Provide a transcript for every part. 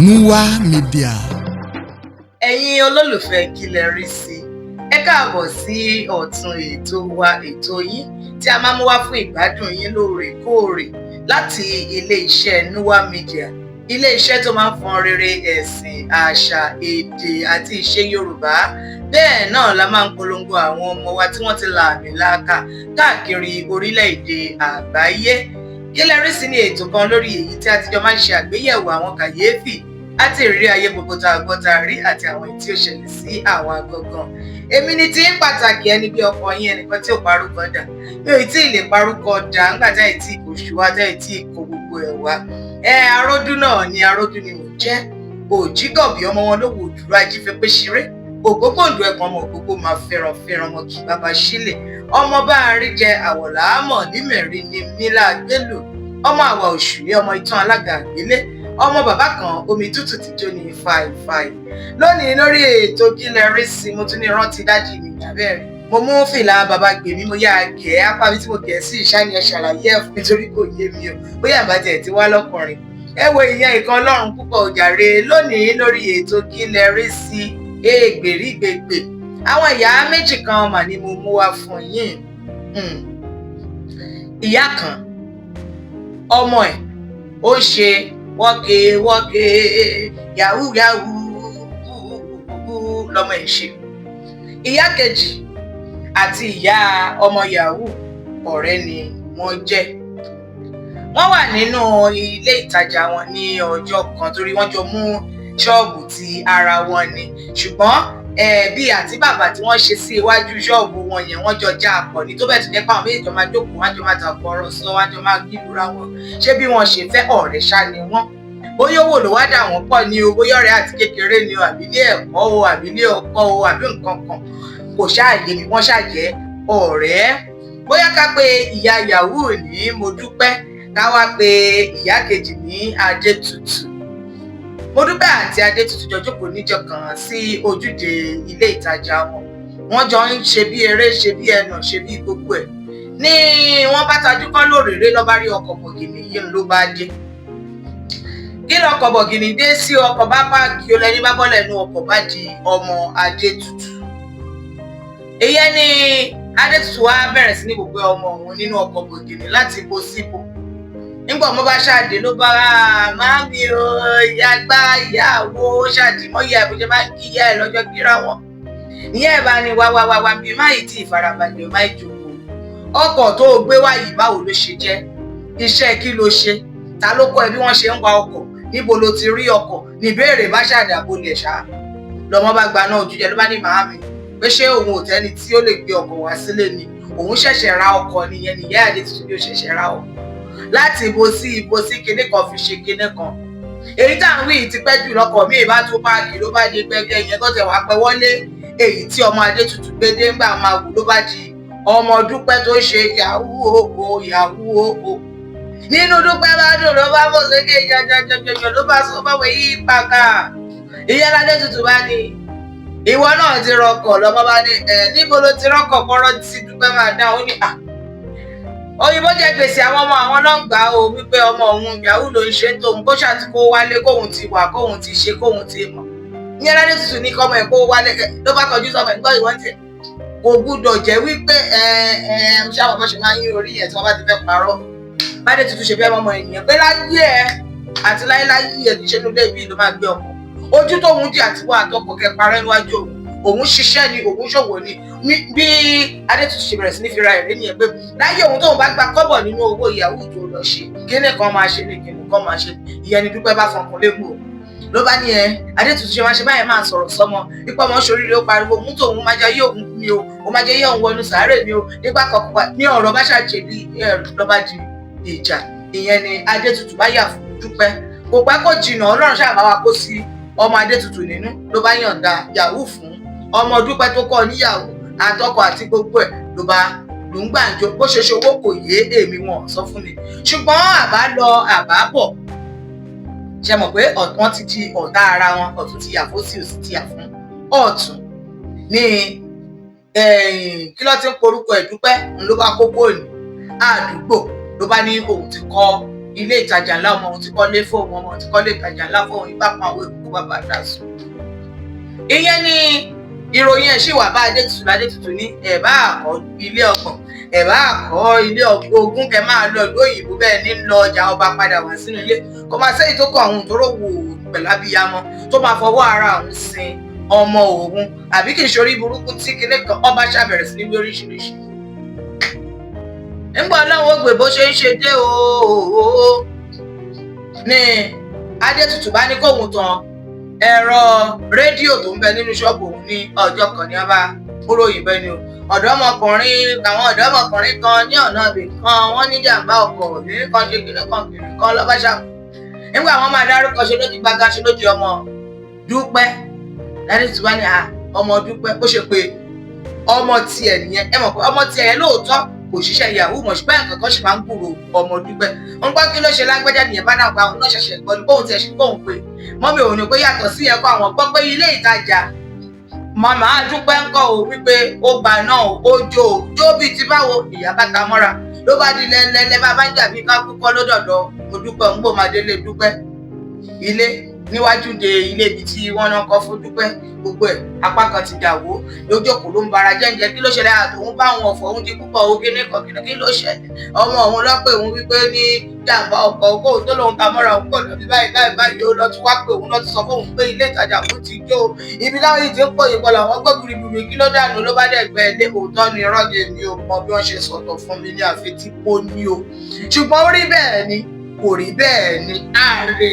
Nuwa Media. Ẹ̀yin olólùfẹ́ Kí lẹ rí sí, ẹ káàbọ̀ sí ọ̀tun ètò wa ètò yín tí a máa mú wá fún ìgbádùn yín lóòrèkóòrè láti ilé-iṣẹ́ Nuwa Media, ilé-iṣẹ́ tó máa ń fọn rere ẹ̀sìn, àṣà, èdè àti ìṣe Yorùbá. Bẹ́ẹ̀ náà la máa ń polongo àwọn ọmọ wa tí wọ́n ti lààmìlaaka káàkiri orílẹ̀-èdè àgbáyé. Kí lẹ rí sí ní ètò kan lórí èyí tí a ti jọ máa ń ṣe àgbéyẹ̀wò àwọn kàyéfì àti ìrírí ayé gbogbo tá a gbọ́ tá a rí àti àwọn tí ó ṣẹlẹ̀ sí àwa gangan. Èmi ni tí ń pàtàkì ẹni bí ọkọ yín, ẹnìkan tí ò parúkọ dà. Mi ò tí ì lè parúkọ dà ńgbà tá ì tí kò ṣùwà tá ì tí kò gbogbo ẹ̀ wá. Aródú náà ni aródú ni mò ń jẹ́. Òjígọ̀bí ọmọ wọn ló wò dúró ajífẹ́ pé ṣeré. Ògbógbòǹdù ẹ̀kan ọmọ ògbógbò máa fẹ́ràn ọmọ kì bàbá sílẹ̀. Ọmọ bá a rí jẹ àwọ̀là àmọ̀ nímẹ̀rí ni mílà gbélò. Ọmọ àwà òṣùlé ọmọ ìtàn alága àgbélé. Ọmọ bàbá kan omi tútù tí jó ní fàìfàì. Lónìí lórí ètò Kí lẹ rí sí, mo tún ní rántí dájì mi ìjàbẹ́rẹ́. Mo mú fìlà bàbá gbèmí, mo yá gẹ̀ ẹ́ apá mi tí mo gẹ̀ sí ìṣáni ẹ̀ ṣàlàyé ẹ̀ fún mi torí kò yé mi o. Bóyá àbájá ẹ̀ ti wá lọ́kùnrin. Ẹ wo ìyẹn ìkan Ọlọ́run púpọ̀ òjàre. Lónìí lórí ètò Kí lẹ rí sí ègbèrígbègbè. Àwọn ìyá méjì kan mà ni mo mú wá fún yín. Ìyá kan, ọmọ ẹ̀ ó ṣe wọ́kẹ́ yahoo lọmọ ẹ̀ ṣe. Ìyá kejì àti ìyá ọmọ yahoo ọ̀rẹ́ ni wọ́n jẹ́. Wọ́n wà nínú ilé ìtajà wọn ní ọjọ́ kan torí wọ́n jọ mú ṣọ́ọ̀bù ti ara wọn ni, ṣùgbọ́n bí àti bàbá tí wọ́n ṣe sí iwájú ṣọ́ọ̀bù wọn yẹn wọ́n jọ já àpọ̀ ní tó bẹ́ẹ̀ tó jẹ́ pé àwọn méjì jọ máa jókòó, wọ́n jọ máa tàkùn ọ̀rọ̀ sọ, wọ́n jọ máa kílura wọn. Ṣé bí wọ́n ṣe fẹ́ ọ̀rẹ́ ṣá ni wọ́n? Bóyá owó ló wá dà wọ́n pọ̀ ní o, bóyá ọ̀rẹ́ àti kékeré ni o, àbí ilé ẹ̀kọ́ o, àbí ilé ọkọ o, àbí nǹkan kan kò ṣáàyè ni wọ́n ṣàjẹ́ ọ̀rẹ́. Bóyá ká pé ìyá yahoo ní Modúpẹ́, ká wá pé ìyá kejì ní Adétutù. Modúpẹ́ àti Adétutù jọ jókòó níjọ́ kan sí ojúde ilé ìtajà wọn. Wọ́n jọ ń ṣe bí eré, ṣe bí ẹnà, ṣe bí gbogbo ẹ̀. Ní wọ́n bá tajú kán lórèrè lọ́ bá rí ọkọ̀ bọ̀gìnì yìí ló bá dé. Kí lọkọ̀ bọ̀gìnì dé sí, ọkọ̀ bá páàkì, ó lẹ́ni bá bọ́lẹ̀ nú ọkọ̀ bá di ọmọ Adétutù. Ìyẹn ni Adétutù wá bẹ̀rẹ̀ sí ní gbogbo ọmọ òun nínú ọkọ̀ bọ̀gìnì láti bó síbò. Nígbà ọmọ bá ṣáàdé ló bá máa mi o, ìyá gbá ìyàwó ṣáàdì mọ́ ìyá ìbújẹ́ máa ń kí ìyá ẹ̀ lọ́jọ́ kíra wọn. Ìyá ẹ̀ bá ní wá bí má yìí tí ìfarabalẹ̀ má ìjòkó. Ọkọ̀ tó gbé wá yìí báwo ló ṣe jẹ́? Iṣẹ́ kí ló ṣe? Ta ló kọ́ ẹ bí wọ́n ṣe ń wa ọkọ̀? Níbo ló ti rí ọkọ̀? Ní ìbéèrè bá ṣàdàbò lẹ̀ ṣá. Lọ́mọ bá gba náà ojújẹ ló bá ní màámi pé ṣé òun ò tẹ́ni tí ó lè gbé ọkọ̀ wá sílé ni? Òun ṣẹ̀ṣẹ̀ ra ọkọ̀ nìyẹn, nìyá Adétutù bí ó ṣẹ̀ṣẹ̀ ra ọkọ̀. Láti ibo sí kinní kan fi ṣe kinní kan. Èyí tá à ń wí ti pẹ́ jù lọ́kọ̀ mi ìbá tún páàkì ló bá di gbẹgẹ yẹn tó tẹ̀ wá pẹ́ wọlé. Èyí tí ọmọ Adétutù gbé dé ńgbà máa wù ló bá di ọmọ Dúpẹ́ tó ṣe yahoo. Nínú Dúpẹ́ bá dùn ló bá bọ̀ sókè jọjọjọjọ ló bá sọ báwo yí pàkà. Ìyá Adétutù bá ní ìwọ náà ti rọkọ̀, lọ́mọ bá ní níbo ló ti rọkọ̀ kọ́rọ́ tí Dúpẹ́ máa dá ó ní òyìnbó jẹ gbèsè àwọn ọmọ àwọn náà gbà ó wípé ọmọ òun yahoo ló ń ṣe tóun kó ṣàti kó wálé kóun ti wà kóun ti ṣe kóun ti mọ̀. Ìyẹn Adétutù ní kọ́mọ ẹ̀ kó wálé ló bá kọjú sọmọ ẹ̀ gbọ́ ìwọ́n tiẹ̀. Kò gbúdọ̀ jẹ́ wípé ṣáwọn ọmọ ṣe máa ń yí orí ẹ̀ tí wọ́n bá ti fẹ́ parọ́. Adétutù ṣe fẹ́ mọ́mọ́ ènìyàn pé láyé ẹ̀ àti láyéláyé ẹ̀ kì í ṣe inú ilé ibi ló máa gbé ọkọ̀. Ojú tóun dì àti wá àtọkọ̀ kẹ parẹ́ níwájú òun ṣiṣẹ́ ni òun ṣòwò ni. Bí Adétutù ṣe bẹ̀rẹ̀ sí ní fi ra ẹ̀rí nìyẹn pé láyé òun tóun bá gba kọ́bọ̀ nínú owó ìyàwó tó lọ ṣe kíní kan máa ṣe ní kíní kan máa ṣe. Ìyẹn ni Dúpẹ́ bá fọkàn légbò ló bá ní Adétutù ṣe máa ṣe báyẹn máa sọ̀rọ̀ sọmọ nípa ọmọ ṣoríire ó pariwo mú tòun máa jẹ yé òun mi o, ó máa jẹ yé òun wọnú sàárè mi o. Nígbà kọ̀ọ̀kan ní ọ̀rọ̀ bá ṣàjẹ́ bí lọ́ba di ìjà. Ìyẹn ni Adétutù bá yà fún Dúpẹ́. Kò pẹ́ kó jìnnà Ọlọ́run ṣáà bá wa kó sí ọmọ Adétutù nínú ló bá yọ̀ǹda yahoo fún ọmọ Dúpẹ́ tó kọ́ níyàwó àtọkọ àti gbogbo ẹ̀ ló ń gbàǹjo. Bó ṣe ṣe owó kò yé èmi wọn sọ fún mi, ṣùgbọ́n àbá lọ àbá bọ̀. Ṣe mọ̀ pé wọ́n ti di ọ̀tá ara wọn, ọ̀tún ti yà fún sí òsì ti yà fún ọ̀tún. Ní kí ló ti ń porúkọ ẹ̀ Dúpẹ́ ló bá kó bóòlù àdúgbò ló bá ní òun ti kọ́ ilé ìtajà ńlá, ọmọ òun ti kọ́lé fóun, ọmọ òun ti kọ́lé ìtajà ńlá fóun, ibà kan àwọn èkó bàbá dà sùn. ìyẹn ni ìròyìn ẹ̀ ṣì wà bá Adétutù ní ẹ̀ bá àkọ́ ilé ọgbọ̀n, ẹ̀ bá àkọ́ ilé ogún, kẹ máa lọ ìlú òyìnbó bẹ́ẹ̀ ní lọ ọjà ọba padà wá sínú ilé, kò máa sẹ́yìn tó kọ àwọn òǹtóró wò pẹ̀lú abiyamọ tó máa fọwọ́ ara òun sin ọmọ òun, àbí kì í ṣorí burúkú tí kinní kan ọba ṣàbẹ̀rẹ̀ sí ní lóríṣiríṣi. nígbà ọlọ́run ó gbé bó ṣe ń ṣe dé ooo ní Adétutù bá ní kóhun tan ẹ̀rọ rédíò tó ń bẹ nínú ṣọ́ọ̀bù òun ní ọjọ́ kan ní ọba kúròyìn bẹ́ẹ̀ ni o. àwọn ọ̀dọ́mọkùnrin kan ní ọ̀nà ibì kan wọ́n ní jàǹbá ọkọ̀ ní kan ṣe kìnnì kan lọ́ba ṣàkó. nígbà wọn máa dárúkọ ṣe lójú gbàgán ṣe lójú ọmọ Dúpẹ́ Adétutù bá ní ọmọ Dúpẹ́ ó ṣe pé ọmọ tiẹ̀ nìyẹn. ẹ mọ̀ pé ọmọ tiẹ̀ yẹn lóòótọ́ kò ṣiṣẹ́ yahoo mọ̀ ṣùgbọ́n nǹkan kan ṣì máa ń gbúrò ọmọ Dúpẹ́. ń gbọ́ kí ló ṣe lágbájá nìyẹn bá náà gba òun náà ṣẹ̀ṣẹ̀ gbọ́ ní bóun tiẹ̀ ṣe kóun pé mọ́mí òun ni pé yàtọ̀ sí ẹ̀kọ́ àwọn gbọ́ pé ilé ìtajà màmá Dúpẹ́ ń kọ́ ò wípé ó gbà náà ó jó bíi ti báwo ìyá bá ta mọ́ra ló bá di lẹ́lẹ́lẹ́ bá bá ń jà bí ká kúkọ́ lódọ̀dọ̀ mo Dúpẹ́ ń gbò máa délé Dúpẹ́ ilé níwájú de ilé ibi tí wọ́n náà kọ́ fún Dúpẹ́ gbogbo ẹ̀ apá kan ti dàwó lójókòó ló ń bara jẹ́ǹjẹ́ kí ló ṣẹlẹ̀ àtòun bá àwọn ọ̀fọ̀ òun di púpọ̀ oge ní kọ̀kìnà kí ló ṣẹlẹ̀ ọmọ òun lọ́pẹ́ òun wípé ní jàǹbá ọkọ̀ òkú tó lòun ta mọ́ra òun pọ̀ lọ́bí báyìí ó lọ tún wá pé òun lọ ti sọ fóun pé ilé ìtajà òun ti jó ibi láwọn yìí ti ń pọ̀ ìpọ̀ làwọn gbọ́ gbìrìgbìrì kí ló dànù ló bá dẹ̀gbẹ́ ilé òótọ́ ni rọ́ọ̀gì mi ò mọ bí wọ́n ṣe sọ̀tọ̀ fún mi ní àfi tí kò ní o ṣùgbọ́n ó rí bẹ́ẹ̀ ni kò rí bẹ́ẹ̀ ni ààrẹ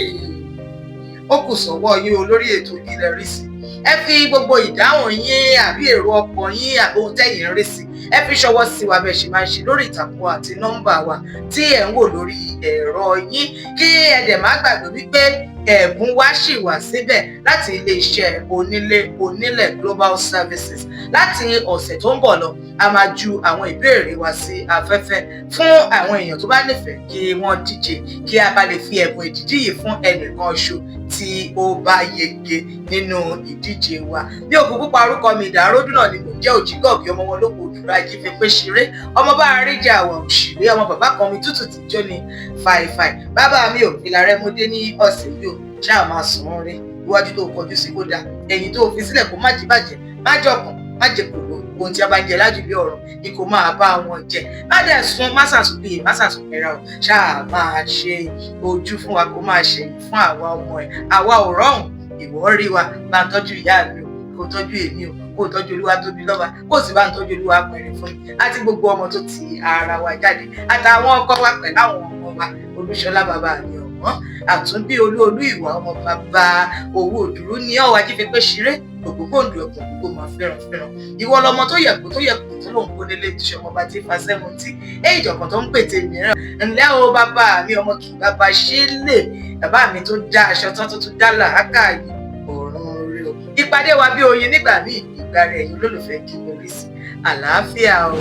ó kù sọ́wọ́ yín olórí ètò Ilẹ̀ rí sí. ẹ fi gbogbo ìdáhùn yín àbí èrò ọkàn yín àbí ohun tẹ́yin rí sí ẹ fi ṣọwọ́ sí wa bẹ́ẹ̀ ṣe máa ń ṣe lórí ìtàkùn àti nọ́mbà wa tí ẹ̀ ń wò lórí ẹ̀rọ yín kí ẹ dẹ̀ má gbàgbé wípé ẹ̀bùn wa ṣì wà síbẹ̀ láti iléeṣẹ́ onílẹ̀ Global Services. láti ọ̀sẹ̀ tó ń bọ̀ lọ a máa ju àwọn ìbéèrè wa sí afẹ́fẹ́ fún àwọn èèyàn tó bá nífẹ̀ẹ́ kí wọ́n díje kí a bá lè fi ẹ̀bùn ìdíje yìí fún ẹnìkan ṣo tí ó bá yege nínú ìdíje wa. bí òkú púpà orúkọ mi Ìdáródù náà ni mò ń jẹ́ Òjìgọ̀bí ọmọ wọn lóko òdùrà Ajífẹ́pé ṣeré ọmọ bá àríjà àwọ̀ òṣèré ọmọ bàbá kan mi tútù tí jó ní fàìfàì bàbá mi ò Ìlàrẹ́ mo dé ní ọ̀sẹ̀ yìí ò ṣáà máa sùn ún rí iwájú tó kọjú sí kó dáa ẹ̀yìn tó fi sílẹ̀ kó má jí bàjẹ́ má jọkàn má jẹ kòkòrò ohun tí a bá ń jẹ lájúlé ọ̀rọ̀ ni kò máa bá wọn jẹ má dẹ̀ sun má sàsùnbíyè má sàsùnpẹ̀ra o ṣáà máa ṣe ojú fún wa kó máa ṣe fún àwa ọmọ ẹ̀ àwa ò rọrùn ìwọ rí wa bá ń tọ́jú ìyá mi o kò tọ́jú èmi o kò tọ́jú Olúwa tóbi lọ́ba kò sì bá ń tọ́jú Olúwa pẹ̀rẹ̀ fún mi àti gbogbo ọmọ tó ti ara wa jáde àtàwọn ọkọ wa pẹ̀lú àwọn ọmọ wa Olúṣọlá bàbá mi ọ̀wọ́n àtúnbí olú ìwà ọmọ bàbá owó òdúró ní ọ̀wọ́ Ajífẹ́pé ṣeré ògbógbòǹdù ẹ̀kọ́ gbogbo máa fẹ́ràn ìwọ lọmọ tó yẹ kó tó lòun kó nílé ìtúṣe ọmọ bá ti fa 70 èyí ìjọkan tó ń pètè mìíràn ńlẹ́ o bàbá mi ọmọ kì í bàbá ṣe lè bàbá mi tó dá aṣọ tán tó tún dá làákàyè ọ̀run rẹ o ìpàdé wa bí oyin nígbà míì ìgbà rẹ̀ ẹ̀yin olólùfẹ́ kí n rí sí àlàáfíà o.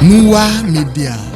Muwa Media.